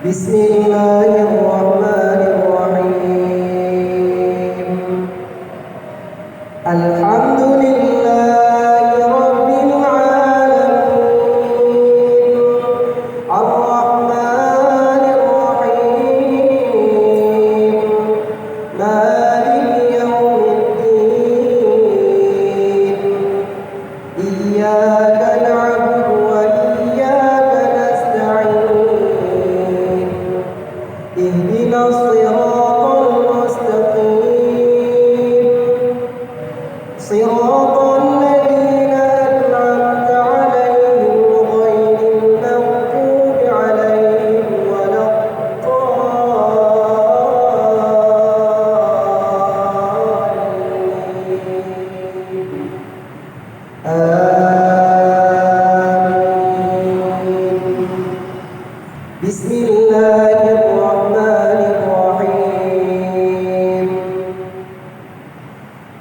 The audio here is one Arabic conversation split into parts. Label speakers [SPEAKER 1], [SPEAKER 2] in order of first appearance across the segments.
[SPEAKER 1] بسم الله الرحمن الرحيم. الحمد لله رب العالمين الرحمن الرحيم مالك يوم الدين إياك نعبد وإياك نستعين اهدنا الصراط المستقيم صراط الذين أنعمت عليهم غير المغضوب عليهم ولا الضالين. بسم الله الرحمن الرحيم.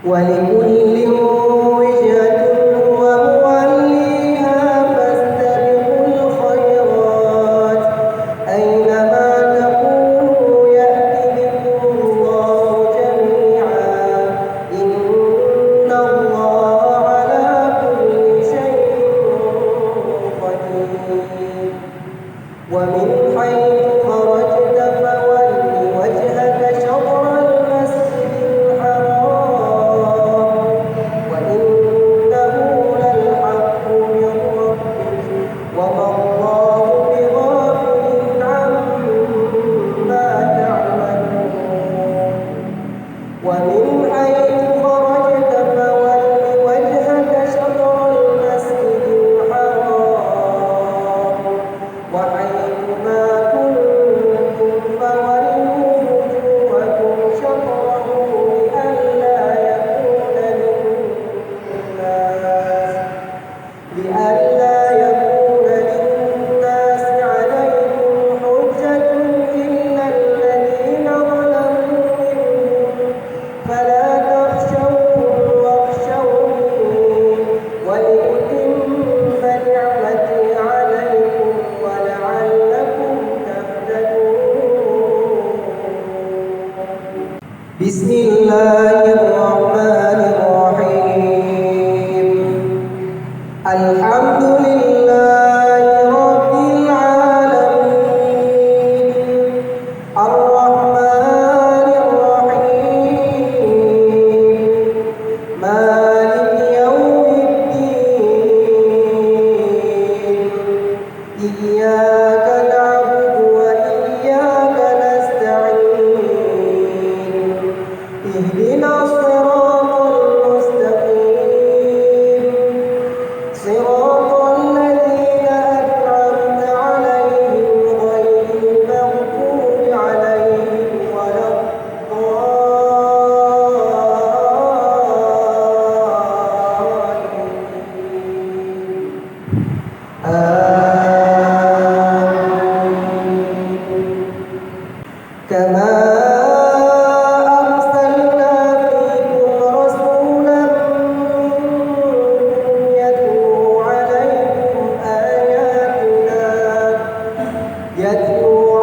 [SPEAKER 1] ولكل وجهة هو موليها فاستبقوا الخيرات أينما تكونوا يأت بكم الله جميعا إن الله على كل شيء قدير. ومن حيث خرجت فول وجهك شطر المسجد الحرام وإنه للحق من ربك وما الله بغافل عما تعملون. ومن حيث خرجت فول وجهك شطر المسجد الحرام وحيث ما كنتم فولوا وجوهكم شطره لئلا يكون للناس عليكم حجة إلا الذين ظلموا منهم فلا تخشوهم واخشوني ولأتم نعمتي عليكم ولعلكم تهتدون. بسم الله الرحمن الرحيم. الحمد لله رب العالمين الرحمن الرحيم مالك يوم الدين إياك نعبد وإياك نستعين اهدنا الصراط المستقيم صراط الذين أنعمت عليهم غير المغضوب عليهم ولا الضالين. كما أرسلنا فيكم رسولا منكم يتلو